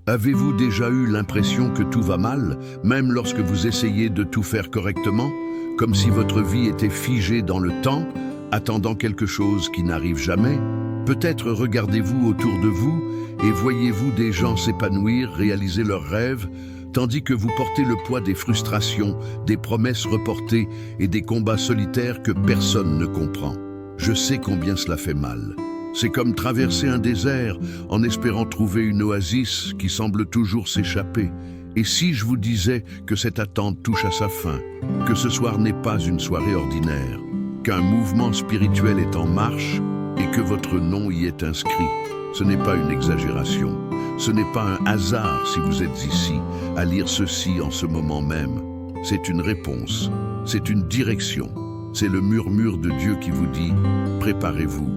Avez-vous déjà eu l'impression que tout va mal, même lorsque vous essayez de tout faire correctement, comme si votre vie était figée dans le temps, attendant quelque chose qui n'arrive jamais? Peut-être regardez-vous autour de vous et voyez-vous des gens s'épanouir, réaliser leurs rêves, tandis que vous portez le poids des frustrations, des promesses reportées et des combats solitaires que personne ne comprend. Je sais combien cela fait mal. C'est comme traverser un désert en espérant trouver une oasis qui semble toujours s'échapper. Et si je vous disais que cette attente touche à sa fin, que ce soir n'est pas une soirée ordinaire, qu'un mouvement spirituel est en marche et que votre nom y est inscrit, ce n'est pas une exagération. Ce n'est pas un hasard si vous êtes ici, à lire ceci en ce moment même. C'est une réponse, c'est une direction. C'est le murmure de Dieu qui vous dit « Préparez-vous ».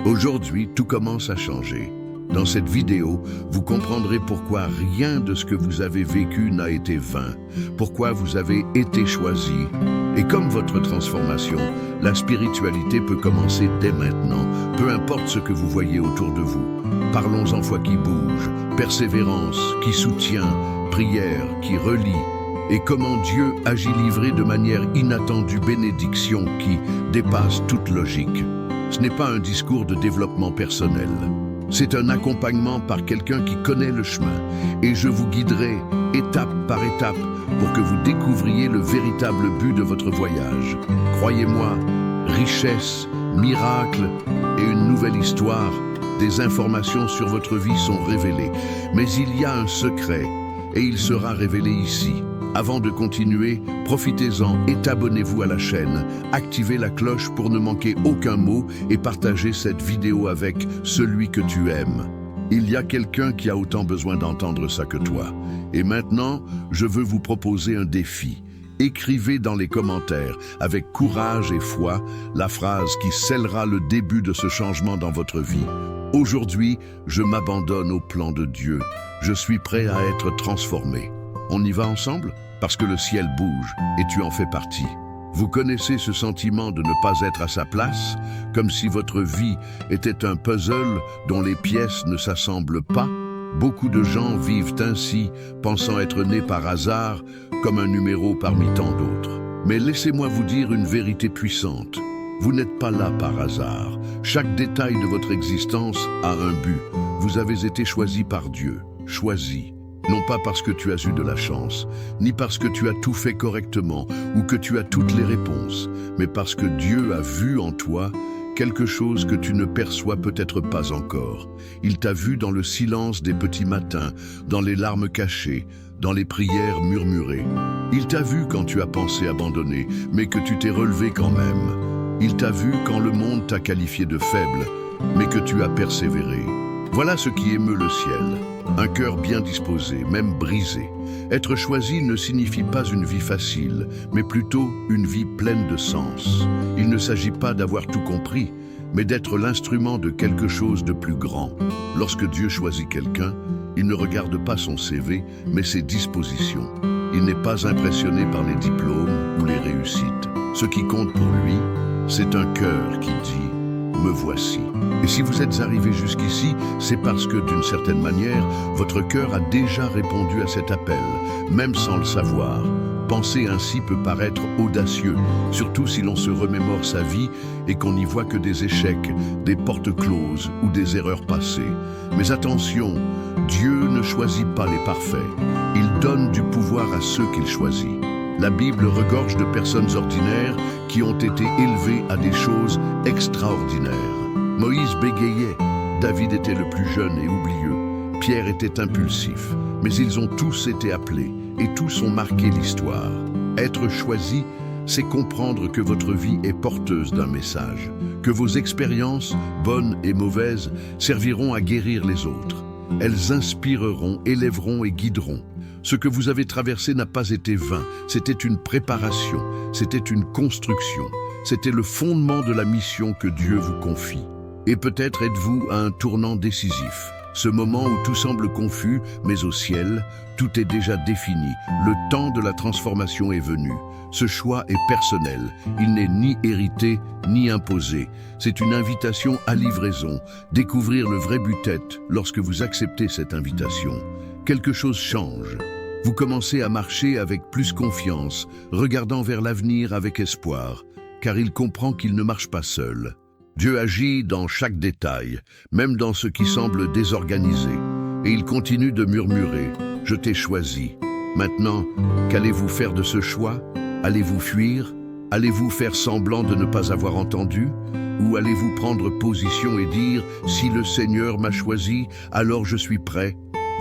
Aujourd'hui, tout commence à changer. Dans cette vidéo, vous comprendrez pourquoi rien de ce que vous avez vécu n'a été vain, pourquoi vous avez été choisi. Et comme votre transformation, la spiritualité peut commencer dès maintenant, peu importe ce que vous voyez autour de vous. Parlons en foi qui bouge, persévérance qui soutient, prière qui relie, et comment Dieu agit livré de manière inattendue, bénédiction qui dépasse toute logique. Ce n'est pas un discours de développement personnel. C'est un accompagnement par quelqu'un qui connaît le chemin. Et je vous guiderai étape par étape pour que vous découvriez le véritable but de votre voyage. Croyez-moi, richesse, miracle et une nouvelle histoire, des informations sur votre vie sont révélées. Mais il y a un secret et il sera révélé ici. Avant de continuer, profitez-en et abonnez-vous à la chaîne. Activez la cloche pour ne manquer aucun mot et partagez cette vidéo avec celui que tu aimes. Il y a quelqu'un qui a autant besoin d'entendre ça que toi. Et maintenant, je veux vous proposer un défi. Écrivez dans les commentaires, avec courage et foi, la phrase qui scellera le début de ce changement dans votre vie. Aujourd'hui, je m'abandonne au plan de Dieu. Je suis prêt à être transformé. On y va ensemble? Parce que le ciel bouge et tu en fais partie. Vous connaissez ce sentiment de ne pas être à sa place, comme si votre vie était un puzzle dont les pièces ne s'assemblent pas? Beaucoup de gens vivent ainsi, pensant être nés par hasard, comme un numéro parmi tant d'autres. Mais laissez-moi vous dire une vérité puissante. Vous n'êtes pas là par hasard. Chaque détail de votre existence a un but. Vous avez été choisi par Dieu, choisi. Non pas parce que tu as eu de la chance, ni parce que tu as tout fait correctement ou que tu as toutes les réponses, mais parce que Dieu a vu en toi quelque chose que tu ne perçois peut-être pas encore. Il t'a vu dans le silence des petits matins, dans les larmes cachées, dans les prières murmurées. Il t'a vu quand tu as pensé abandonner, mais que tu t'es relevé quand même. Il t'a vu quand le monde t'a qualifié de faible, mais que tu as persévéré. Voilà ce qui émeut le ciel. Un cœur bien disposé, même brisé. Être choisi ne signifie pas une vie facile, mais plutôt une vie pleine de sens. Il ne s'agit pas d'avoir tout compris, mais d'être l'instrument de quelque chose de plus grand. Lorsque Dieu choisit quelqu'un, il ne regarde pas son CV, mais ses dispositions. Il n'est pas impressionné par les diplômes ou les réussites. Ce qui compte pour lui, c'est un cœur qui dit « Me voici ». Et si vous êtes arrivé jusqu'ici, c'est parce que, d'une certaine manière, votre cœur a déjà répondu à cet appel, même sans le savoir. Penser ainsi peut paraître audacieux, surtout si l'on se remémore sa vie et qu'on n'y voit que des échecs, des portes closes ou des erreurs passées. Mais attention, Dieu ne choisit pas les parfaits. Il donne du pouvoir à ceux qu'il choisit. La Bible regorge de personnes ordinaires qui ont été élevées à des choses extraordinaires. Moïse bégayait, David était le plus jeune et oublieux, Pierre était impulsif, mais ils ont tous été appelés et tous ont marqué l'histoire. Être choisi, c'est comprendre que votre vie est porteuse d'un message, que vos expériences, bonnes et mauvaises, serviront à guérir les autres. Elles inspireront, élèveront et guideront. Ce que vous avez traversé n'a pas été vain, c'était une préparation, c'était une construction, c'était le fondement de la mission que Dieu vous confie. Et peut-être êtes-vous à un tournant décisif, ce moment où tout semble confus, mais au ciel, tout est déjà défini. Le temps de la transformation est venu. Ce choix est personnel, il n'est ni hérité, ni imposé. C'est une invitation à livraison. Découvrir le vrai but-être lorsque vous acceptez cette invitation. quelque chose change. Vous commencez à marcher avec plus confiance, regardant vers l'avenir avec espoir, car il comprend qu'il ne marche pas seul. Dieu agit dans chaque détail, même dans ce qui semble désorganisé. Et il continue de murmurer « Je t'ai choisi ». Maintenant, qu'allez-vous faire de ce choix? Allez-vous fuir? Allez-vous faire semblant de ne pas avoir entendu? Ou allez-vous prendre position et dire « Si le Seigneur m'a choisi, alors je suis prêt ».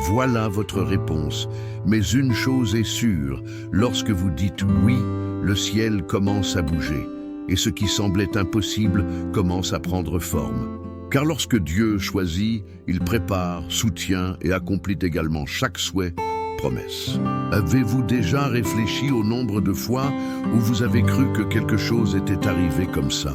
Voilà votre réponse. Mais une chose est sûre, lorsque vous dites « oui », le ciel commence à bouger. Et ce qui semblait impossible commence à prendre forme. Car lorsque Dieu choisit, il prépare, soutient et accomplit également chaque souhait, promesse. Avez-vous déjà réfléchi au nombre de fois où vous avez cru que quelque chose était arrivé comme ça?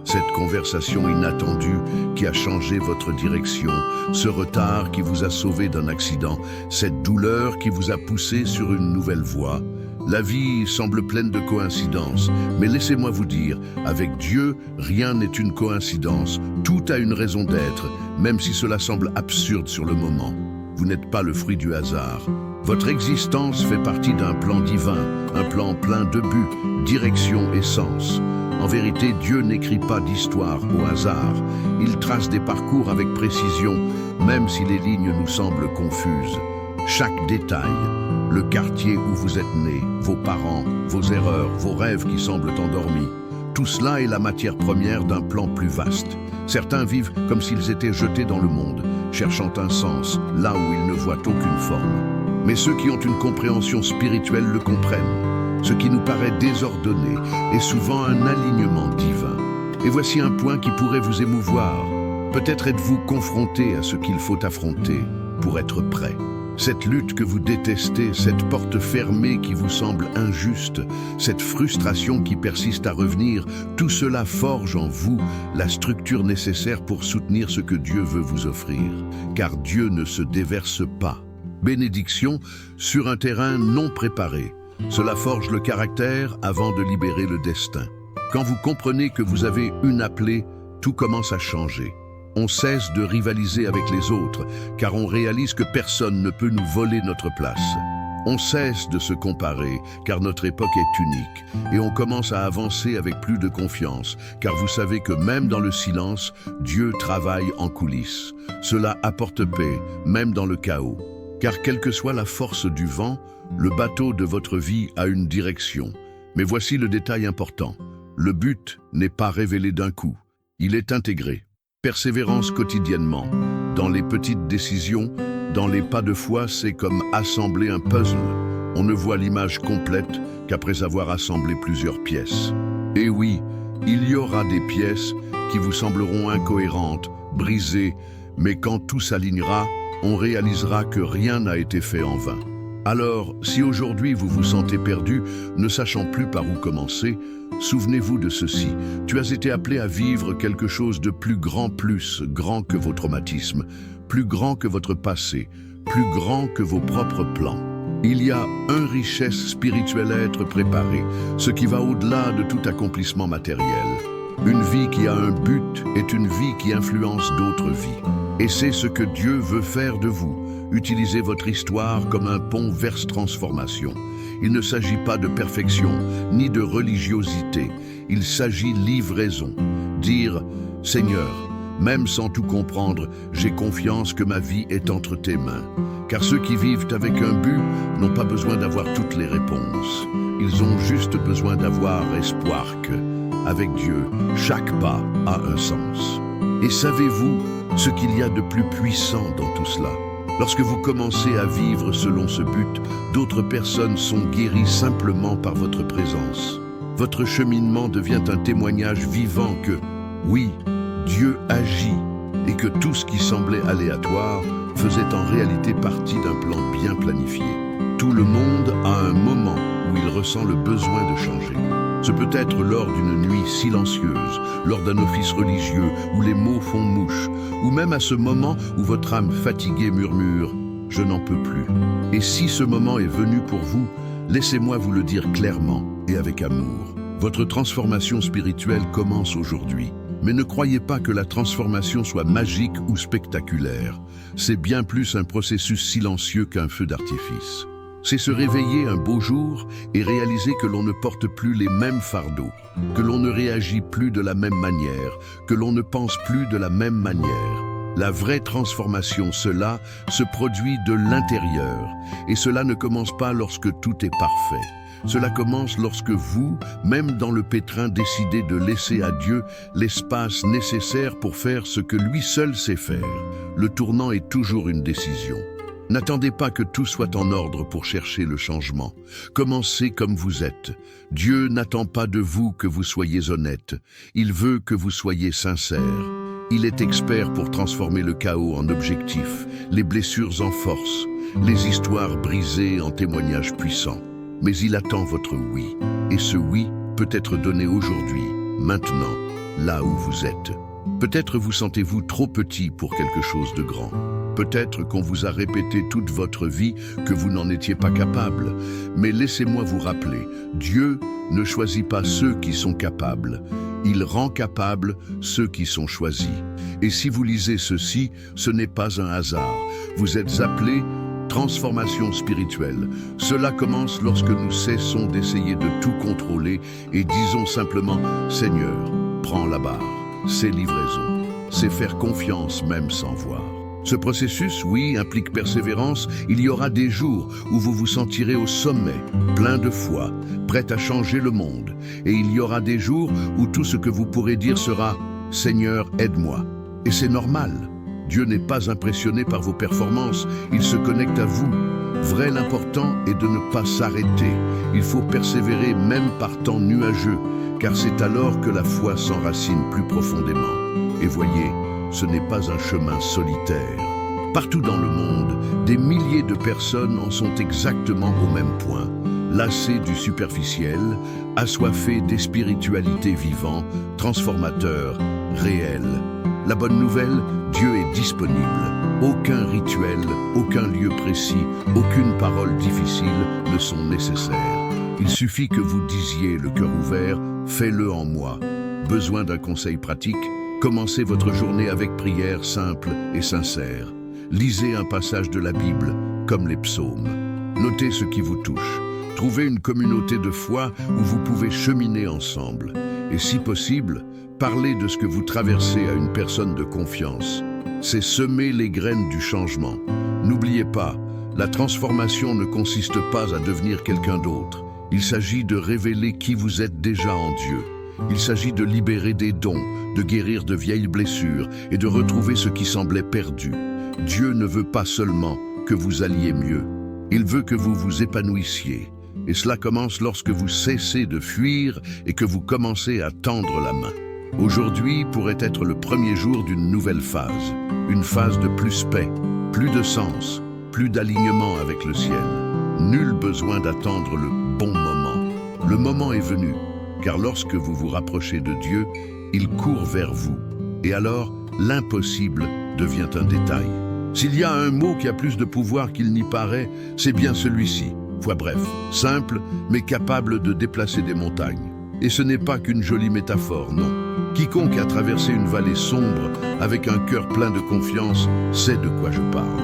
Cette conversation inattendue qui a changé votre direction, ce retard qui vous a sauvé d'un accident, cette douleur qui vous a poussé sur une nouvelle voie. La vie semble pleine de coïncidences, mais laissez-moi vous dire, avec Dieu, rien n'est une coïncidence, tout a une raison d'être, même si cela semble absurde sur le moment. Vous n'êtes pas le fruit du hasard. Votre existence fait partie d'un plan divin, un plan plein de buts, direction et sens. En vérité, Dieu n'écrit pas d'histoire au hasard. Il trace des parcours avec précision, même si les lignes nous semblent confuses. Chaque détail, le quartier où vous êtes né, vos parents, vos erreurs, vos rêves qui semblent endormis, tout cela est la matière première d'un plan plus vaste. Certains vivent comme s'ils étaient jetés dans le monde, cherchant un sens, là où ils ne voient aucune forme. Mais ceux qui ont une compréhension spirituelle le comprennent. Ce qui nous paraît désordonné est souvent un alignement divin. Et voici un point qui pourrait vous émouvoir. Peut-être êtes-vous confronté à ce qu'il faut affronter pour être prêt. Cette lutte que vous détestez, cette porte fermée qui vous semble injuste, cette frustration qui persiste à revenir, tout cela forge en vous la structure nécessaire pour soutenir ce que Dieu veut vous offrir. Car Dieu ne se déverse pas. Bénédiction sur un terrain non préparé. Cela forge le caractère avant de libérer le destin. Quand vous comprenez que vous avez une appelée, tout commence à changer. On cesse de rivaliser avec les autres, car on réalise que personne ne peut nous voler notre place. On cesse de se comparer, car notre époque est unique, et on commence à avancer avec plus de confiance, car vous savez que même dans le silence, Dieu travaille en coulisses. Cela apporte paix, même dans le chaos. Car quelle que soit la force du vent, le bateau de votre vie a une direction. Mais voici le détail important. Le but n'est pas révélé d'un coup. Il est intégré. Persévérance quotidiennement. Dans les petites décisions, dans les pas de foi, c'est comme assembler un puzzle. On ne voit l'image complète qu'après avoir assemblé plusieurs pièces. Et oui, il y aura des pièces qui vous sembleront incohérentes, brisées, mais quand tout s'alignera, on réalisera que rien n'a été fait en vain. Alors, si aujourd'hui vous vous sentez perdu, ne sachant plus par où commencer, souvenez-vous de ceci. Tu as été appelé à vivre quelque chose de plus grand que vos traumatismes, plus grand que votre passé, plus grand que vos propres plans. Il y a une richesse spirituelle à être préparée, ce qui va au-delà de tout accomplissement matériel. Une vie qui a un but est une vie qui influence d'autres vies. Et c'est ce que Dieu veut faire de vous. Utilisez votre histoire comme un pont vers transformation. Il ne s'agit pas de perfection, ni de religiosité. Il s'agit livraison. Dire « Seigneur, même sans tout comprendre, j'ai confiance que ma vie est entre tes mains. » Car ceux qui vivent avec un but n'ont pas besoin d'avoir toutes les réponses. Ils ont juste besoin d'avoir espoir que, avec Dieu, chaque pas a un sens. Et savez-vous ce qu'il y a de plus puissant dans tout cela? Lorsque vous commencez à vivre selon ce but, d'autres personnes sont guéries simplement par votre présence. Votre cheminement devient un témoignage vivant que, oui, Dieu agit et que tout ce qui semblait aléatoire faisait en réalité partie d'un plan bien planifié. Tout le monde a un moment où il ressent le besoin de changer. Ce peut être lors d'une nuit silencieuse, lors d'un office religieux où les mots font mouche, ou même à ce moment où votre âme fatiguée murmure « Je n'en peux plus ». Et si ce moment est venu pour vous, laissez-moi vous le dire clairement et avec amour. Votre transformation spirituelle commence aujourd'hui. Mais ne croyez pas que la transformation soit magique ou spectaculaire. C'est bien plus un processus silencieux qu'un feu d'artifice. C'est se réveiller un beau jour et réaliser que l'on ne porte plus les mêmes fardeaux, que l'on ne réagit plus de la même manière, que l'on ne pense plus de la même manière. La vraie transformation, cela se produit de l'intérieur, et cela ne commence pas lorsque tout est parfait. Cela commence lorsque vous, même dans le pétrin, décidez de laisser à Dieu l'espace nécessaire pour faire ce que lui seul sait faire. Le tournant est toujours une décision. N'attendez pas que tout soit en ordre pour chercher le changement. Commencez comme vous êtes. Dieu n'attend pas de vous que vous soyez honnête. Il veut que vous soyez sincère. Il est expert pour transformer le chaos en objectif, les blessures en force, les histoires brisées en témoignages puissants. Mais il attend votre oui. Et ce oui peut être donné aujourd'hui, maintenant, là où vous êtes. Peut-être vous sentez-vous trop petit pour quelque chose de grand. Peut-être qu'on vous a répété toute votre vie que vous n'en étiez pas capable. Mais laissez-moi vous rappeler, Dieu ne choisit pas ceux qui sont capables. Il rend capables ceux qui sont choisis. Et si vous lisez ceci, ce n'est pas un hasard. Vous êtes appelés transformation spirituelle. Cela commence lorsque nous cessons d'essayer de tout contrôler et disons simplement « Seigneur, prends la barre ». C'est livraison. C'est faire confiance même sans voir. Ce processus, oui, implique persévérance. Il y aura des jours où vous vous sentirez au sommet, plein de foi, prêt à changer le monde. Et il y aura des jours où tout ce que vous pourrez dire sera « Seigneur, aide-moi ». Et c'est normal. Dieu n'est pas impressionné par vos performances, il se connecte à vous. Vrai, l'important est de ne pas s'arrêter. Il faut persévérer même par temps nuageux, car c'est alors que la foi s'enracine plus profondément. Et voyez, ce n'est pas un chemin solitaire. Partout dans le monde, des milliers de personnes en sont exactement au même point, lassées du superficiel, assoiffées des spiritualités vivantes, transformateurs, réelles. La bonne nouvelle, Dieu est disponible. Aucun rituel, aucun lieu précis, aucune parole difficile ne sont nécessaires. Il suffit que vous disiez le cœur ouvert, fais-le en moi. Besoin d'un conseil pratique? Commencez votre journée avec prière simple et sincère. Lisez un passage de la Bible, comme les psaumes. Notez ce qui vous touche. Trouvez une communauté de foi où vous pouvez cheminer ensemble. Et si possible, parlez de ce que vous traversez à une personne de confiance. C'est semer les graines du changement. N'oubliez pas, la transformation ne consiste pas à devenir quelqu'un d'autre. Il s'agit de révéler qui vous êtes déjà en Dieu. Il s'agit de libérer des dons, de guérir de vieilles blessures et de retrouver ce qui semblait perdu. Dieu ne veut pas seulement que vous alliez mieux. Il veut que vous vous épanouissiez. Et cela commence lorsque vous cessez de fuir et que vous commencez à tendre la main. Aujourd'hui pourrait être le premier jour d'une nouvelle phase. Une phase de plus paix, plus de sens, plus d'alignement avec le ciel. Nul besoin d'attendre le bon moment. Le moment est venu, car lorsque vous vous rapprochez de Dieu, il court vers vous. Et alors, l'impossible devient un détail. S'il y a un mot qui a plus de pouvoir qu'il n'y paraît, c'est bien celui-ci. Foi bref, simple, mais capable de déplacer des montagnes. Et ce n'est pas qu'une jolie métaphore, non. Quiconque a traversé une vallée sombre avec un cœur plein de confiance sait de quoi je parle.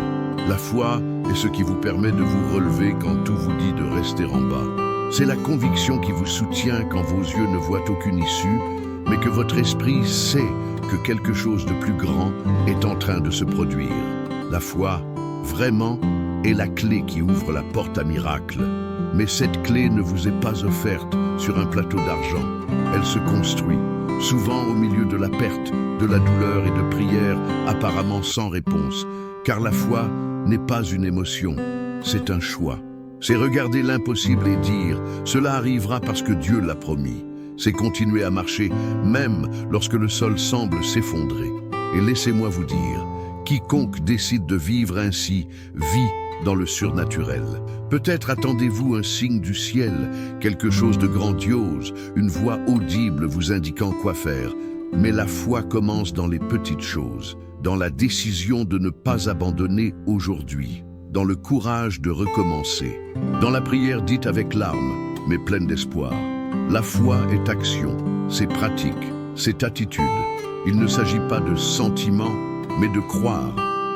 La foi est ce qui vous permet de vous relever quand tout vous dit de rester en bas. C'est la conviction qui vous soutient quand vos yeux ne voient aucune issue, mais que votre esprit sait que quelque chose de plus grand est en train de se produire. La foi, vraiment, est la clé qui ouvre la porte à miracle. Mais cette clé ne vous est pas offerte sur un plateau d'argent. Elle se construit, souvent au milieu de la perte, de la douleur et de prières apparemment sans réponse. Car la foi n'est pas une émotion, c'est un choix. C'est regarder l'impossible et dire « cela arrivera parce que Dieu l'a promis ». C'est continuer à marcher, même lorsque le sol semble s'effondrer. Et laissez-moi vous dire, quiconque décide de vivre ainsi vit dans le surnaturel. Peut-être attendez-vous un signe du ciel, quelque chose de grandiose, une voix audible vous indiquant quoi faire. Mais la foi commence dans les petites choses, dans la décision de ne pas abandonner aujourd'hui, dans le courage de recommencer, dans la prière dite avec larmes, mais pleine d'espoir. La foi est action, c'est pratique, c'est attitude. Il ne s'agit pas de sentiment, mais de croire,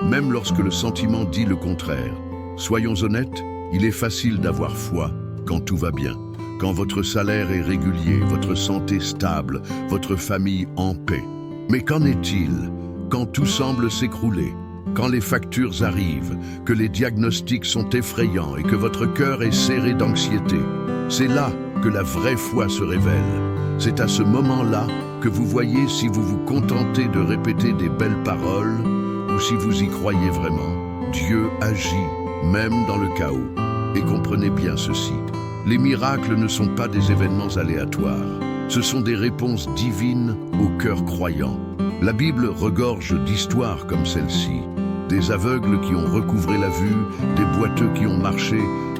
même lorsque le sentiment dit le contraire. Soyons honnêtes, il est facile d'avoir foi quand tout va bien, quand votre salaire est régulier, votre santé stable, votre famille en paix. Mais qu'en est-il quand tout semble s'écrouler, quand les factures arrivent, que les diagnostics sont effrayants et que votre cœur est serré d'anxiété? C'est là que la vraie foi se révèle. C'est à ce moment-là que vous voyez si vous vous contentez de répéter des belles paroles ou si vous y croyez vraiment. Dieu agit, même dans le chaos. Et comprenez bien ceci, les miracles ne sont pas des événements aléatoires. Ce sont des réponses divines au cœur croyant. La Bible regorge d'histoires comme celle-ci. Des aveugles qui ont recouvré la vue, des boiteux qui ont marché,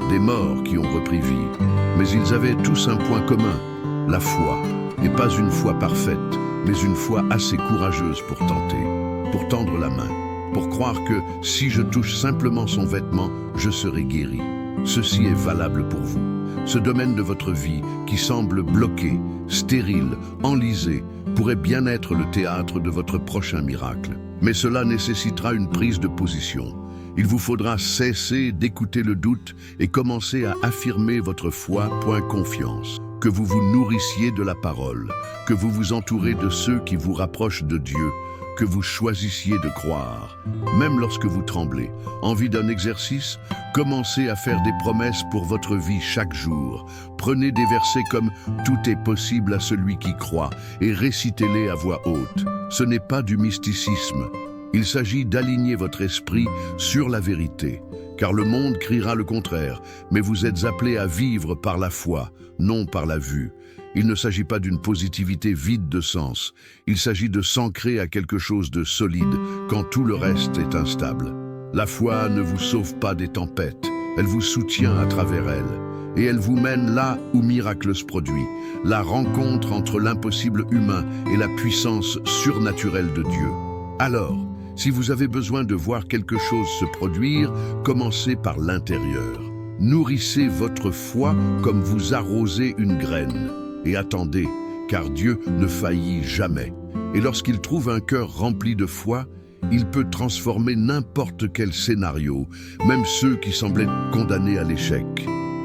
des morts qui ont repris vie. Mais ils avaient tous un point commun, la foi. Et pas une foi parfaite, mais une foi assez courageuse pour tenter, pour tendre la main, pour croire que si je touche simplement son vêtement, je serai guéri. Ceci est valable pour vous. Ce domaine de votre vie qui semble bloqué, stérile, enlisé, pourrait bien être le théâtre de votre prochain miracle. Mais cela nécessitera une prise de position. Il vous faudra cesser d'écouter le doute et commencer à affirmer votre foi, point confiance. Que vous vous nourrissiez de la parole, que vous vous entourez de ceux qui vous rapprochent de Dieu, que vous choisissiez de croire. Même lorsque vous tremblez, envie d'un exercice, commencez à faire des promesses pour votre vie chaque jour. Prenez des versets comme « Tout est possible à celui qui croit » et récitez-les à voix haute. Ce n'est pas du mysticisme. Il s'agit d'aligner votre esprit sur la vérité. Car le monde criera le contraire, mais vous êtes appelés à vivre par la foi, non par la vue. Il ne s'agit pas d'une positivité vide de sens. Il s'agit de s'ancrer à quelque chose de solide quand tout le reste est instable. La foi ne vous sauve pas des tempêtes, elle vous soutient à travers elles. Et elle vous mène là où miracle se produit, la rencontre entre l'impossible humain et la puissance surnaturelle de Dieu. Alors, si vous avez besoin de voir quelque chose se produire, commencez par l'intérieur. Nourrissez votre foi comme vous arrosez une graine. Et attendez, car Dieu ne faillit jamais. Et lorsqu'il trouve un cœur rempli de foi, il peut transformer n'importe quel scénario, même ceux qui semblaient condamnés à l'échec.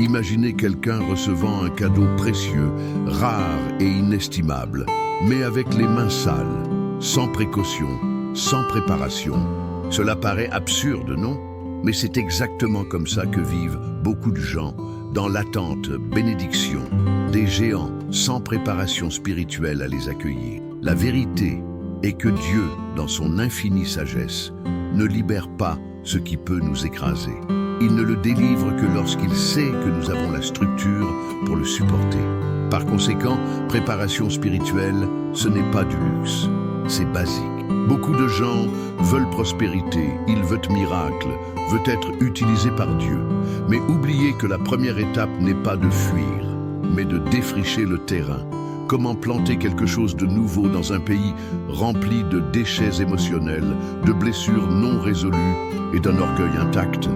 Imaginez quelqu'un recevant un cadeau précieux, rare et inestimable, mais avec les mains sales, sans précaution, sans préparation. Cela paraît absurde, non? Mais c'est exactement comme ça que vivent beaucoup de gens, dans l'attente, bénédiction, des géants sans préparation spirituelle à les accueillir. La vérité est que Dieu, dans son infinie sagesse, ne libère pas ce qui peut nous écraser. Il ne le délivre que lorsqu'il sait que nous avons la structure pour le supporter. Par conséquent, préparation spirituelle, ce n'est pas du luxe, c'est basique. Beaucoup de gens veulent prospérité, ils veulent miracle, veulent être utilisés par Dieu. Mais oubliez que la première étape n'est pas de fuir, mais de défricher le terrain. Comment planter quelque chose de nouveau dans un pays rempli de déchets émotionnels, de blessures non résolues et d'un orgueil intact?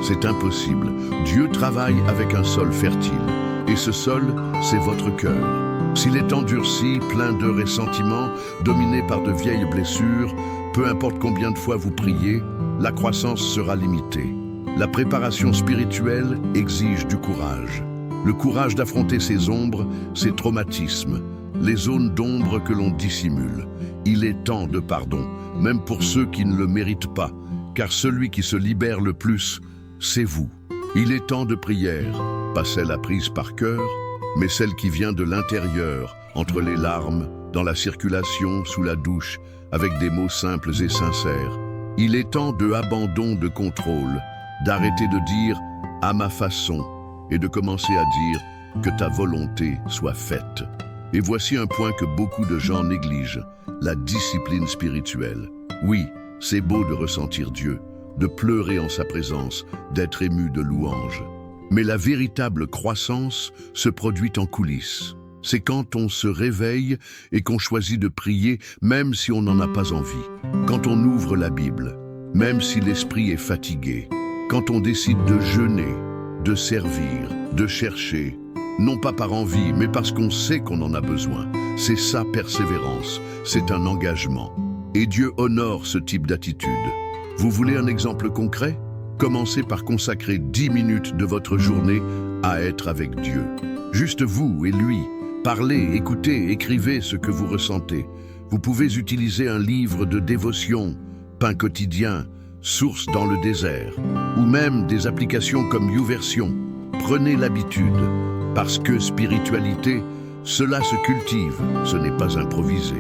C'est impossible. Dieu travaille avec un sol fertile. Et ce sol, c'est votre cœur. S'il est endurci, plein de ressentiments, dominé par de vieilles blessures, peu importe combien de fois vous priez, la croissance sera limitée. La préparation spirituelle exige du courage. Le courage d'affronter ces ombres, ces traumatismes, les zones d'ombre que l'on dissimule. Il est temps de pardon, même pour ceux qui ne le méritent pas, car celui qui se libère le plus, c'est vous. Il est temps de prière, pas celle apprise par cœur, mais celle qui vient de l'intérieur, entre les larmes, dans la circulation, sous la douche, avec des mots simples et sincères. Il est temps de abandon de contrôle, d'arrêter de dire « à ma façon » et de commencer à dire « que ta volonté soit faite ». Et voici un point que beaucoup de gens négligent, la discipline spirituelle. Oui, c'est beau de ressentir Dieu, de pleurer en sa présence, d'être ému de louanges. Mais la véritable croissance se produit en coulisses. C'est quand on se réveille et qu'on choisit de prier, même si on n'en a pas envie. Quand on ouvre la Bible, même si l'esprit est fatigué. Quand on décide de jeûner, de servir, de chercher. non pas par envie, mais parce qu'on sait qu'on en a besoin. C'est ça, persévérance, c'est un engagement. Et Dieu honore ce type d'attitude. Vous voulez un exemple concret? Commencez par consacrer 10 minutes de votre journée à être avec Dieu. Juste vous et lui. Parlez, écoutez, écrivez ce que vous ressentez. Vous pouvez utiliser un livre de dévotion, Pain quotidien, Source dans le désert, ou même des applications comme YouVersion. Prenez l'habitude, parce que spiritualité, cela se cultive, ce n'est pas improvisé.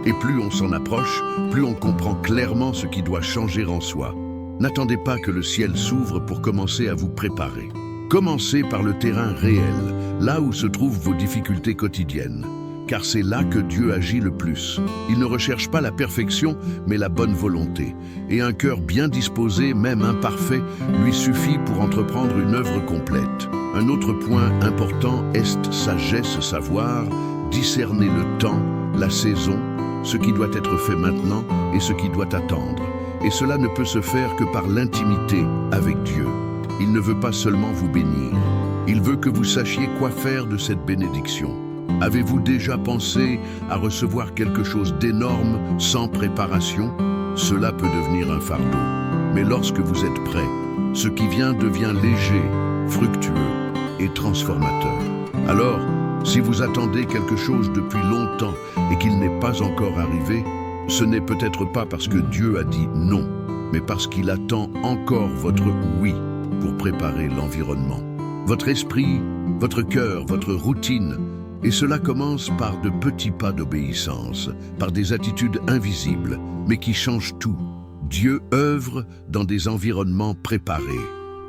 Et plus on s'en approche, plus on comprend clairement ce qui doit changer en soi. N'attendez pas que le ciel s'ouvre pour commencer à vous préparer. Commencez par le terrain réel, là où se trouvent vos difficultés quotidiennes. Car c'est là que Dieu agit le plus. Il ne recherche pas la perfection, mais la bonne volonté. Et un cœur bien disposé, même imparfait, lui suffit pour entreprendre une œuvre complète. Un autre point important est sagesse, savoir, discerner le temps, la saison, ce qui doit être fait maintenant et ce qui doit attendre. Et cela ne peut se faire que par l'intimité avec Dieu. Il ne veut pas seulement vous bénir. Il veut que vous sachiez quoi faire de cette bénédiction. Avez-vous déjà pensé à recevoir quelque chose d'énorme sans préparation? Cela peut devenir un fardeau. Mais lorsque vous êtes prêt, ce qui vient devient léger, fructueux et transformateur. Alors, si vous attendez quelque chose depuis longtemps et qu'il n'est pas encore arrivé, ce n'est peut-être pas parce que Dieu a dit non, mais parce qu'il attend encore votre oui pour préparer l'environnement. Votre esprit, votre cœur, votre routine. Et cela commence par de petits pas d'obéissance, par des attitudes invisibles, mais qui changent tout. Dieu œuvre dans des environnements préparés.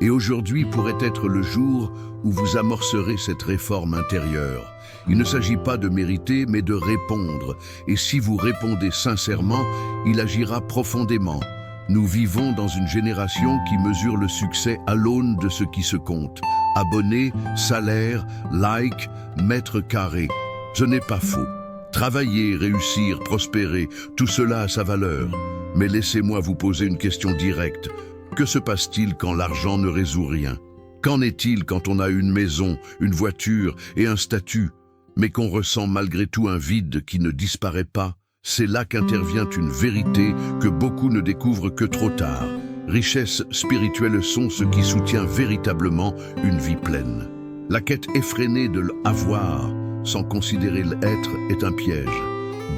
Et aujourd'hui pourrait être le jour où vous amorcerez cette réforme intérieure. Il ne s'agit pas de mériter, mais de répondre. Et si vous répondez sincèrement, il agira profondément. Nous vivons dans une génération qui mesure le succès à l'aune de ce qui se compte. Abonnés, salaire, like, mètres carrés. Ce n'est pas faux. Travailler, réussir, prospérer, tout cela a sa valeur. Mais laissez-moi vous poser une question directe. Que se passe-t-il quand l'argent ne résout rien? Qu'en est-il quand on a une maison, une voiture et un statut, mais qu'on ressent malgré tout un vide qui ne disparaît pas? C'est là qu'intervient une vérité que beaucoup ne découvrent que trop tard. Richesses spirituelles sont ce qui soutient véritablement une vie pleine. La quête effrénée de l'avoir, sans considérer l'être, est un piège.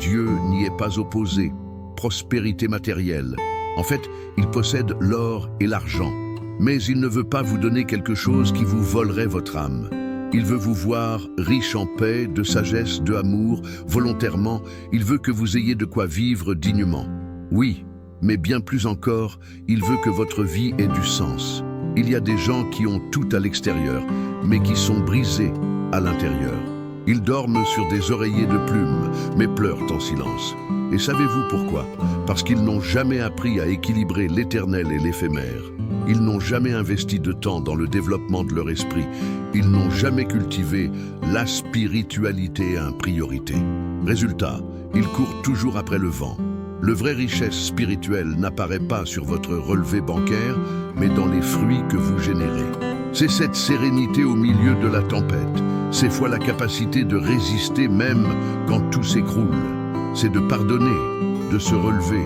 Dieu n'y est pas opposé. Prospérité matérielle. En fait, il possède l'or et l'argent. Mais il ne veut pas vous donner quelque chose qui vous volerait votre âme. Il veut vous voir riche en paix, de sagesse, de amour, volontairement. Il veut que vous ayez de quoi vivre dignement. Oui, mais bien plus encore, il veut que votre vie ait du sens. Il y a des gens qui ont tout à l'extérieur, mais qui sont brisés à l'intérieur. Ils dorment sur des oreillers de plumes, mais pleurent en silence. Et savez-vous pourquoi? Parce qu'ils n'ont jamais appris à équilibrer l'éternel et l'éphémère. Ils n'ont jamais investi de temps dans le développement de leur esprit. Ils n'ont jamais cultivé la spiritualité en priorité. Résultat, ils courent toujours après le vent. Le vrai richesse spirituelle n'apparaît pas sur votre relevé bancaire, mais dans les fruits que vous générez. C'est cette sérénité au milieu de la tempête. C'est fois la capacité de résister même quand tout s'écroule. C'est de pardonner, de se relever,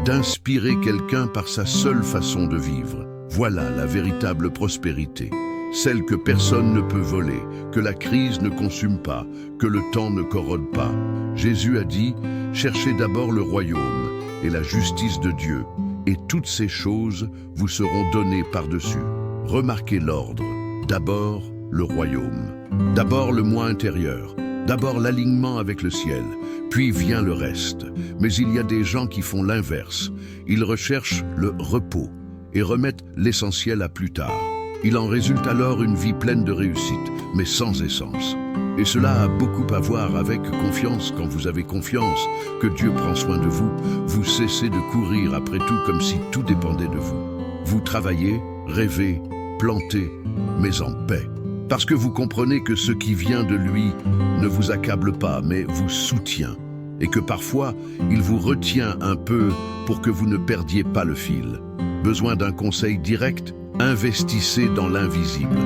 d'inspirer quelqu'un par sa seule façon de vivre. Voilà la véritable prospérité. Celle que personne ne peut voler, que la crise ne consume pas, que le temps ne corrode pas. Jésus a dit, « Cherchez d'abord le royaume et la justice de Dieu, et toutes ces choses vous seront données par-dessus. » Remarquez l'ordre. D'abord, le royaume. D'abord, le moi intérieur. D'abord, l'alignement avec le ciel. Puis vient le reste. Mais il y a des gens qui font l'inverse. Ils recherchent le repos et remettent l'essentiel à plus tard. Il en résulte alors une vie pleine de réussite, mais sans essence. Et cela a beaucoup à voir avec confiance. Quand vous avez confiance que Dieu prend soin de vous, vous cessez de courir après tout comme si tout dépendait de vous. Vous travaillez, rêvez, plantez, mais en paix. Parce que vous comprenez que ce qui vient de lui ne vous accable pas, mais vous soutient. Et que parfois, il vous retient un peu pour que vous ne perdiez pas le fil. Besoin d'un conseil direct? Investissez dans l'invisible.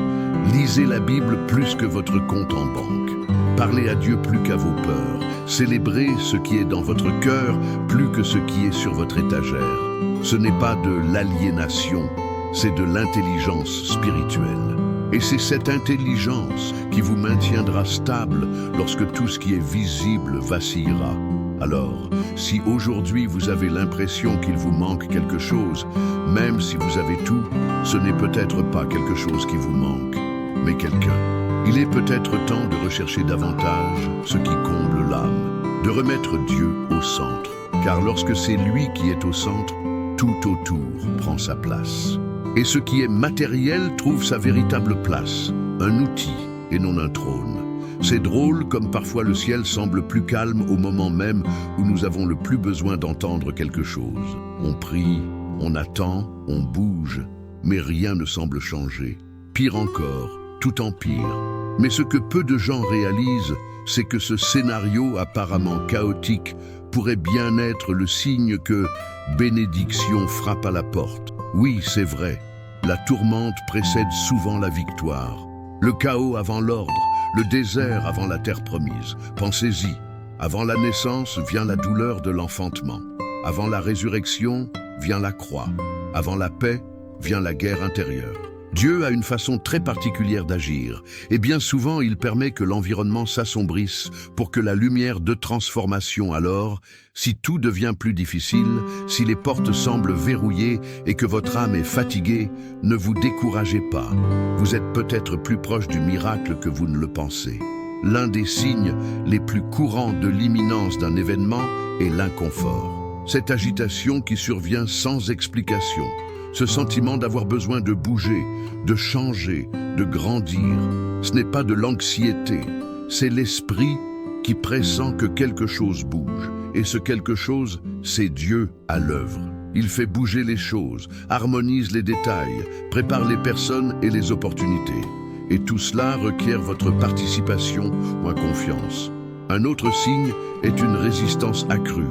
Lisez la Bible plus que votre compte en banque. Parlez à Dieu plus qu'à vos peurs. Célébrez ce qui est dans votre cœur plus que ce qui est sur votre étagère. Ce n'est pas de l'aliénation, c'est de l'intelligence spirituelle. Et c'est cette intelligence qui vous maintiendra stable lorsque tout ce qui est visible vacillera. Alors, si aujourd'hui vous avez l'impression qu'il vous manque quelque chose, même si vous avez tout, ce n'est peut-être pas quelque chose qui vous manque, mais quelqu'un. Il est peut-être temps de rechercher davantage ce qui comble l'âme, de remettre Dieu au centre, car lorsque c'est lui qui est au centre, tout autour prend sa place. Et ce qui est matériel trouve sa véritable place, un outil et non un trône. C'est drôle comme parfois le ciel semble plus calme au moment même où nous avons le plus besoin d'entendre quelque chose. On prie, on attend, on bouge, mais rien ne semble changer. Pire encore, tout empire. Mais ce que peu de gens réalisent, c'est que ce scénario apparemment chaotique pourrait bien être le signe que bénédiction frappe à la porte. Oui, c'est vrai, la tourmente précède souvent la victoire. Le chaos avant l'ordre, le désert avant la terre promise. Pensez-y, avant la naissance vient la douleur de l'enfantement. Avant la résurrection vient la croix. Avant la paix vient la guerre intérieure. Dieu a une façon très particulière d'agir, et bien souvent il permet que l'environnement s'assombrisse pour que la lumière de transformation alors, si tout devient plus difficile, si les portes semblent verrouillées et que votre âme est fatiguée, ne vous découragez pas. Vous êtes peut-être plus proche du miracle que vous ne le pensez. L'un des signes les plus courants de l'imminence d'un événement est l'inconfort. Cette agitation qui survient sans explication. Ce sentiment d'avoir besoin de bouger, de changer, de grandir, ce n'est pas de l'anxiété, c'est l'esprit qui pressent que quelque chose bouge. Et ce quelque chose, c'est Dieu à l'œuvre. Il fait bouger les choses, harmonise les détails, prépare les personnes et les opportunités. Et tout cela requiert votre participation ou confiance. Un autre signe est une résistance accrue.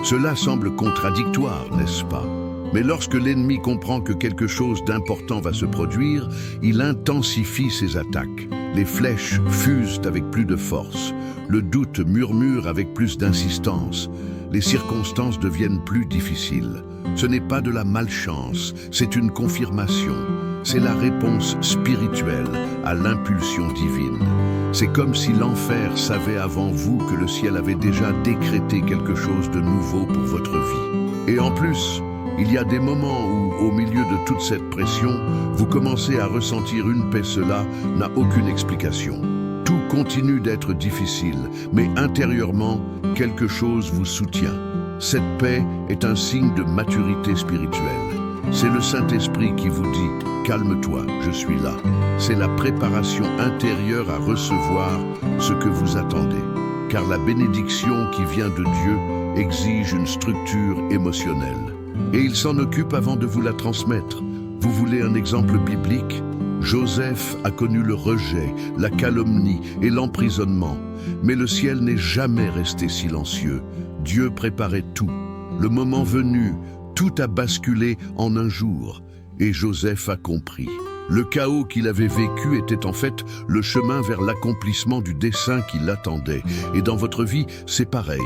Cela semble contradictoire, n'est-ce pas ? Mais lorsque l'ennemi comprend que quelque chose d'important va se produire, il intensifie ses attaques. Les flèches fusent avec plus de force. Le doute murmure avec plus d'insistance. Les circonstances deviennent plus difficiles. Ce n'est pas de la malchance, c'est une confirmation. C'est la réponse spirituelle à l'impulsion divine. C'est comme si l'enfer savait avant vous que le ciel avait déjà décrété quelque chose de nouveau pour votre vie. Et en plus, il y a des moments où, au milieu de toute cette pression, vous commencez à ressentir une paix. Cela n'a aucune explication. Tout continue d'être difficile, mais intérieurement, quelque chose vous soutient. Cette paix est un signe de maturité spirituelle. C'est le Saint-Esprit qui vous dit « Calme-toi, je suis là ». C'est la préparation intérieure à recevoir ce que vous attendez. Car la bénédiction qui vient de Dieu exige une structure émotionnelle. Et il s'en occupe avant de vous la transmettre. Vous voulez un exemple biblique ? Joseph a connu le rejet, la calomnie et l'emprisonnement. Mais le ciel n'est jamais resté silencieux. Dieu préparait tout. Le moment venu, tout a basculé en un jour. Et Joseph a compris. Le chaos qu'il avait vécu était en fait le chemin vers l'accomplissement du dessein qui l'attendait. Et dans votre vie, c'est pareil.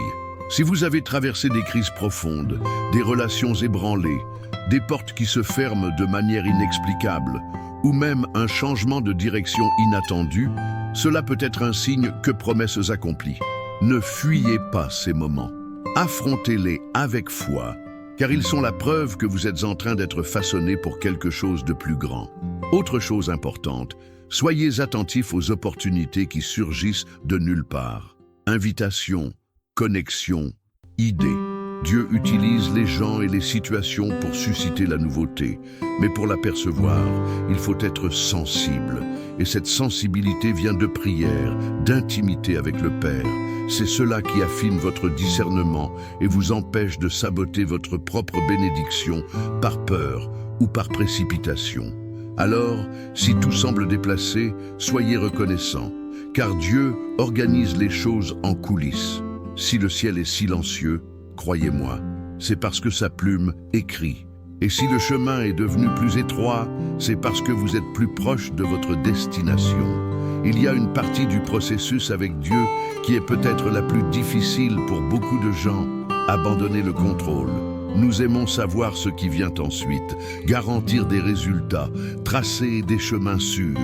Si vous avez traversé des crises profondes, des relations ébranlées, des portes qui se ferment de manière inexplicable, ou même un changement de direction inattendu, cela peut être un signe que promesses accomplies. Ne fuyez pas ces moments. Affrontez-les avec foi, car ils sont la preuve que vous êtes en train d'être façonné pour quelque chose de plus grand. Autre chose importante, soyez attentifs aux opportunités qui surgissent de nulle part. Invitations, connexions, idées. Dieu utilise les gens et les situations pour susciter la nouveauté. Mais pour l'apercevoir, il faut être sensible. Et cette sensibilité vient de prière, d'intimité avec le Père. C'est cela qui affine votre discernement et vous empêche de saboter votre propre bénédiction par peur ou par précipitation. Alors, si tout semble déplacé, soyez reconnaissants, car Dieu organise les choses en coulisses. Si le ciel est silencieux, croyez-moi, c'est parce que sa plume écrit. Et si le chemin est devenu plus étroit, c'est parce que vous êtes plus proche de votre destination. Il y a une partie du processus avec Dieu qui est peut-être la plus difficile pour beaucoup de gens, abandonner le contrôle. Nous aimons savoir ce qui vient ensuite, garantir des résultats, tracer des chemins sûrs.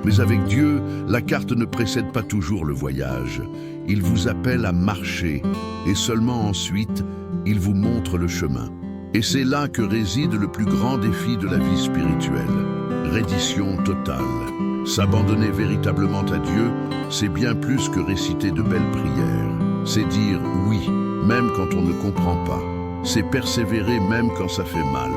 Mais avec Dieu, la carte ne précède pas toujours le voyage. Il vous appelle à marcher et seulement ensuite, il vous montre le chemin. Et c'est là que réside le plus grand défi de la vie spirituelle. Reddition totale. S'abandonner véritablement à Dieu, c'est bien plus que réciter de belles prières. C'est dire oui, même quand on ne comprend pas. C'est persévérer même quand ça fait mal.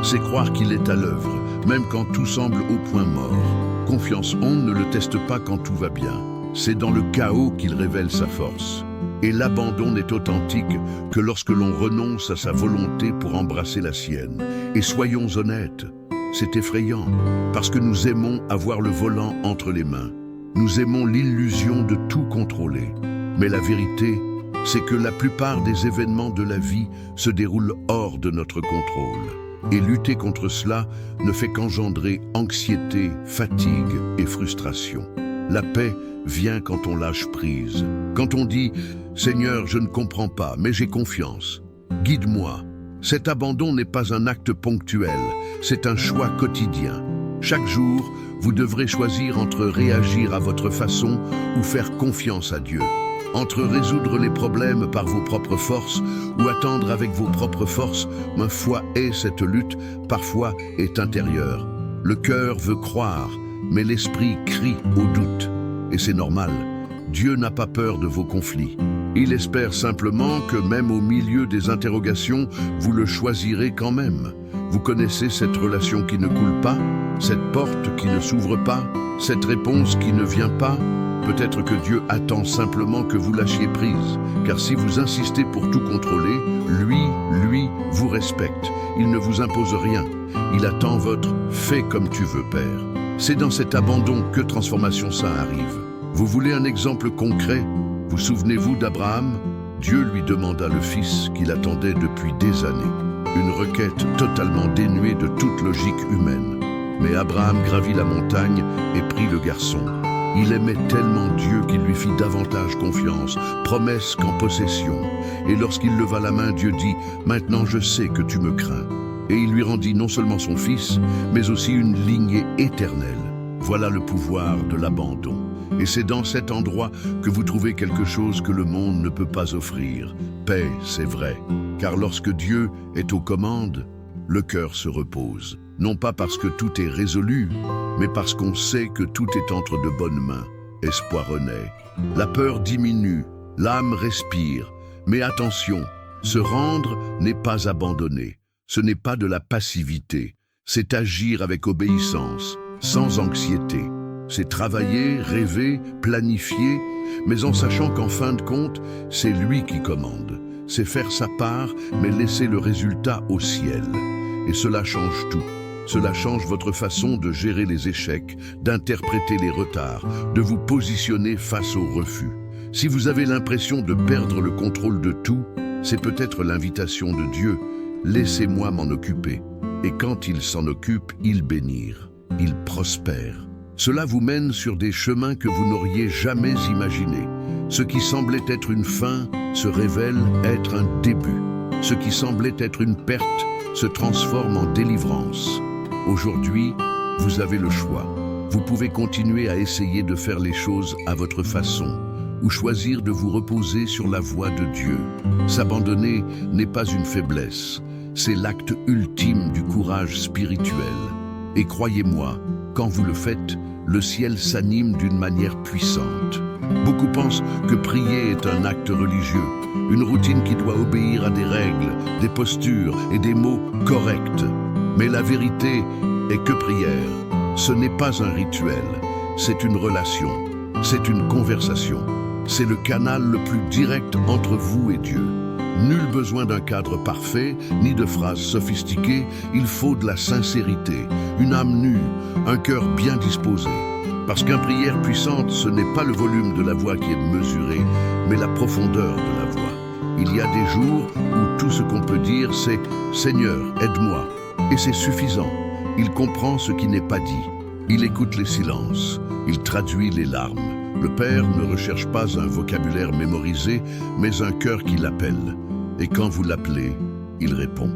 C'est croire qu'il est à l'œuvre, même quand tout semble au point mort. Confiance, on ne le teste pas quand tout va bien. C'est dans le chaos qu'il révèle sa force. Et l'abandon n'est authentique que lorsque l'on renonce à sa volonté pour embrasser la sienne. Et soyons honnêtes, c'est effrayant, parce que nous aimons avoir le volant entre les mains. Nous aimons l'illusion de tout contrôler. Mais la vérité, c'est que la plupart des événements de la vie se déroulent hors de notre contrôle. Et lutter contre cela ne fait qu'engendrer anxiété, fatigue et frustration. La paix vient quand on lâche prise. Quand on dit « Seigneur, je ne comprends pas, mais j'ai confiance. Guide-moi ». Cet abandon n'est pas un acte ponctuel, c'est un choix quotidien. Chaque jour, vous devrez choisir entre réagir à votre façon ou faire confiance à Dieu. Entre résoudre les problèmes par vos propres forces ou attendre avec vos propres forces, ma foi est cette lutte, parfois est intérieure. Le cœur veut croire, mais l'esprit crie au doute. Et c'est normal, Dieu n'a pas peur de vos conflits. Il espère simplement que même au milieu des interrogations, vous le choisirez quand même. Vous connaissez cette relation qui ne coule pas, cette porte qui ne s'ouvre pas, cette réponse qui ne vient pas. Peut-être que Dieu attend simplement que vous lâchiez prise, car si vous insistez pour tout contrôler, lui, vous respecte. Il ne vous impose rien. Il attend votre « fais comme tu veux, Père ». C'est dans cet abandon que Transformation Saint arrive. Vous voulez un exemple concret? Vous souvenez-vous d'Abraham? Dieu lui demanda le fils qu'il attendait depuis des années. Une requête totalement dénuée de toute logique humaine. Mais Abraham gravit la montagne et prit le garçon. Il aimait tellement Dieu qu'il lui fit davantage confiance, promesse qu'en possession. Et lorsqu'il leva la main, Dieu dit « Maintenant je sais que tu me crains ». Et il lui rendit non seulement son fils, mais aussi une lignée éternelle. Voilà le pouvoir de l'abandon. Et c'est dans cet endroit que vous trouvez quelque chose que le monde ne peut pas offrir. Paix, c'est vrai. Car lorsque Dieu est aux commandes, le cœur se repose. Non pas parce que tout est résolu, mais parce qu'on sait que tout est entre de bonnes mains. Espoir renaît. La peur diminue, l'âme respire. Mais attention, se rendre n'est pas abandonner. Ce n'est pas de la passivité. C'est agir avec obéissance, sans anxiété. C'est travailler, rêver, planifier, mais en sachant qu'en fin de compte, c'est lui qui commande. C'est faire sa part, mais laisser le résultat au ciel. Et cela change tout. Cela change votre façon de gérer les échecs, d'interpréter les retards, de vous positionner face aux refus. Si vous avez l'impression de perdre le contrôle de tout, c'est peut-être l'invitation de Dieu. Laissez-moi m'en occuper. Et quand il s'en occupe, il bénir, il prospère. Cela vous mène sur des chemins que vous n'auriez jamais imaginés. Ce qui semblait être une fin se révèle être un début. Ce qui semblait être une perte se transforme en délivrance. Aujourd'hui, vous avez le choix. Vous pouvez continuer à essayer de faire les choses à votre façon ou choisir de vous reposer sur la voie de Dieu. S'abandonner n'est pas une faiblesse, c'est l'acte ultime du courage spirituel. Et croyez-moi, quand vous le faites, le ciel s'anime d'une manière puissante. Beaucoup pensent que prier est un acte religieux, une routine qui doit obéir à des règles, des postures et des mots corrects. Mais la vérité est que prière, ce n'est pas un rituel, c'est une relation, c'est une conversation. C'est le canal le plus direct entre vous et Dieu. Nul besoin d'un cadre parfait, ni de phrases sophistiquées, il faut de la sincérité, une âme nue, un cœur bien disposé. Parce qu'une prière puissante, ce n'est pas le volume de la voix qui est mesuré, mais la profondeur de la voix. Il y a des jours où tout ce qu'on peut dire, c'est « Seigneur, aide-moi ». Et c'est suffisant. Il comprend ce qui n'est pas dit. Il écoute les silences. Il traduit les larmes. Le Père ne recherche pas un vocabulaire mémorisé, mais un cœur qui l'appelle. Et quand vous l'appelez, il répond.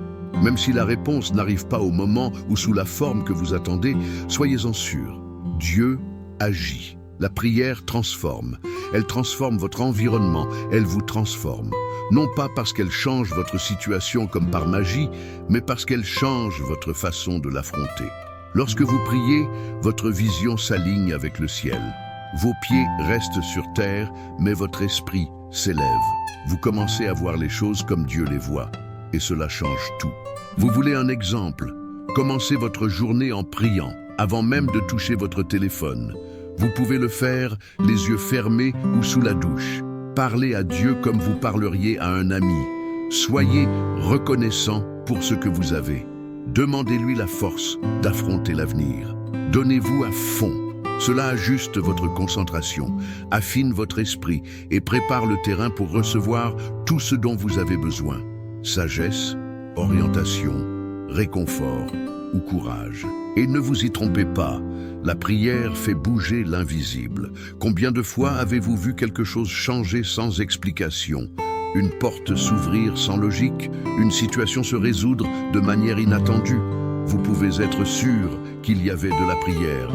Même si la réponse n'arrive pas au moment ou sous la forme que vous attendez, soyez-en sûrs. Dieu agit. La prière transforme. Elle transforme votre environnement, elle vous transforme. Non pas parce qu'elle change votre situation comme par magie, mais parce qu'elle change votre façon de l'affronter. Lorsque vous priez, votre vision s'aligne avec le ciel. Vos pieds restent sur terre, mais votre esprit s'élève. Vous commencez à voir les choses comme Dieu les voit, et cela change tout. Vous voulez un exemple? Commencez votre journée en priant, avant même de toucher votre téléphone. Vous pouvez le faire les yeux fermés ou sous la douche. Parlez à Dieu comme vous parleriez à un ami. Soyez reconnaissant pour ce que vous avez. Demandez-lui la force d'affronter l'avenir. Donnez-vous à fond. Cela ajuste votre concentration, affine votre esprit et prépare le terrain pour recevoir tout ce dont vous avez besoin. Sagesse, orientation, réconfort ou courage. Et ne vous y trompez pas, la prière fait bouger l'invisible. Combien de fois avez-vous vu quelque chose changer sans explication? Une porte s'ouvrir sans logique, une situation se résoudre de manière inattendue. Vous pouvez être sûr qu'il y avait de la prière.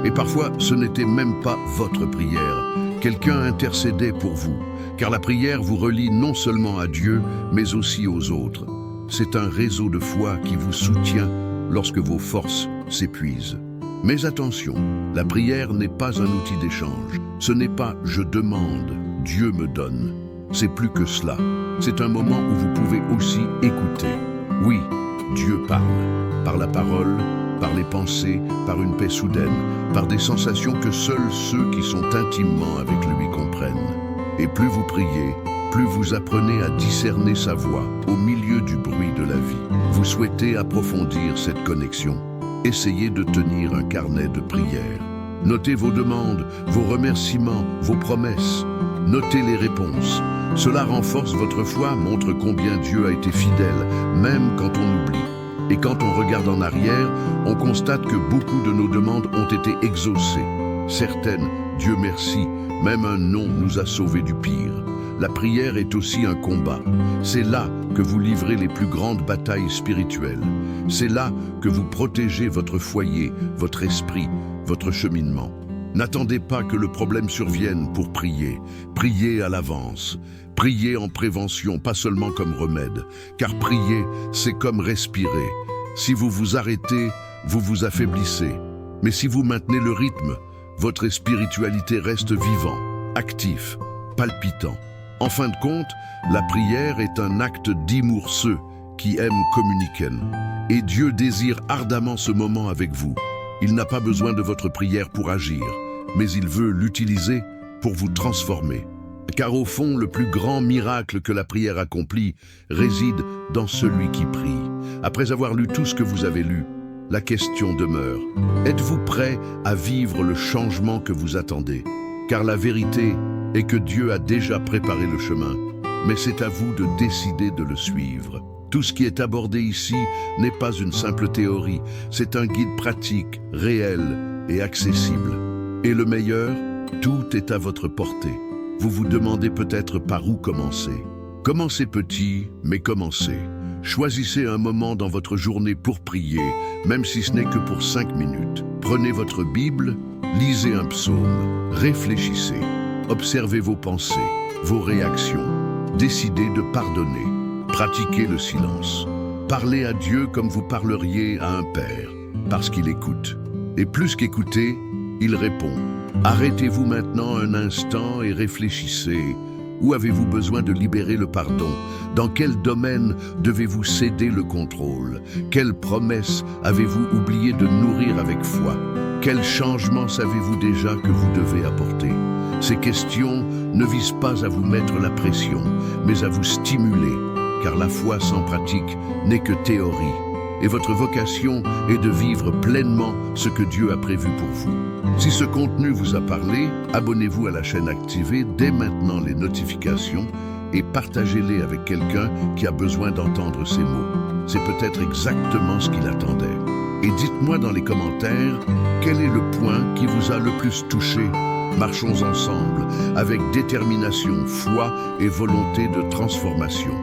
Et parfois, ce n'était même pas votre prière. Quelqu'un intercédait pour vous, car la prière vous relie non seulement à Dieu, mais aussi aux autres. C'est un réseau de foi qui vous soutient lorsque vos forces s'épuisent. Mais attention, la prière n'est pas un outil d'échange. Ce n'est pas « je demande, Dieu me donne ». C'est plus que cela. C'est un moment où vous pouvez aussi écouter. Oui, Dieu parle. Par la parole, par les pensées, par une paix soudaine, par des sensations que seuls ceux qui sont intimement avec lui comprennent. Et plus vous priez, plus vous apprenez à discerner sa voix au milieu du bruit de la vie. Vous souhaitez approfondir cette connexion. Essayez de tenir un carnet de prières. Notez vos demandes, vos remerciements, vos promesses. Notez les réponses. Cela renforce votre foi, montre combien Dieu a été fidèle, même quand on oublie. Et quand on regarde en arrière, on constate que beaucoup de nos demandes ont été exaucées. Certaines, Dieu merci, même un non nous a sauvés du pire. La prière est aussi un combat. C'est là que vous livrez les plus grandes batailles spirituelles. C'est là que vous protégez votre foyer, votre esprit, votre cheminement. N'attendez pas que le problème survienne pour prier. Priez à l'avance. Priez en prévention, pas seulement comme remède. Car prier, c'est comme respirer. Si vous vous arrêtez, vous vous affaiblissez. Mais si vous maintenez le rythme, votre spiritualité reste vivant, actif, palpitant. En fin de compte, la prière est un acte d'amour ceux qui aiment communiquer. Et Dieu désire ardemment ce moment avec vous. Il n'a pas besoin de votre prière pour agir, mais il veut l'utiliser pour vous transformer. Car au fond, le plus grand miracle que la prière accomplit réside dans celui qui prie. Après avoir lu tout ce que vous avez lu, la question demeure. Êtes-vous prêt à vivre le changement que vous attendez? Car la vérité est que Dieu a déjà préparé le chemin, mais c'est à vous de décider de le suivre. Tout ce qui est abordé ici n'est pas une simple théorie, c'est un guide pratique, réel et accessible. Et le meilleur, tout est à votre portée. Vous vous demandez peut-être par où commencer. Commencez petit, mais commencez. Choisissez un moment dans votre journée pour prier, même si ce n'est que pour 5 minutes. Prenez votre Bible, lisez un psaume, réfléchissez, observez vos pensées, vos réactions, décidez de pardonner, pratiquez le silence. Parlez à Dieu comme vous parleriez à un père, parce qu'il écoute. Et plus qu'écouter, il répond. Arrêtez-vous maintenant un instant et réfléchissez. Où avez-vous besoin de libérer le pardon? Dans quel domaine devez-vous céder le contrôle? Quelles promesses avez-vous oublié de nourrir avec foi? Quel changement savez-vous déjà que vous devez apporter? Ces questions ne visent pas à vous mettre la pression, mais à vous stimuler, car la foi sans pratique n'est que théorie. Et votre vocation est de vivre pleinement ce que Dieu a prévu pour vous. Si ce contenu vous a parlé, abonnez-vous à la chaîne, activez dès maintenant les notifications et partagez-les avec quelqu'un qui a besoin d'entendre ces mots. C'est peut-être exactement ce qu'il attendait. Et dites-moi dans les commentaires, quel est le point qui vous a le plus touché? Marchons ensemble, avec détermination, foi et volonté de transformation.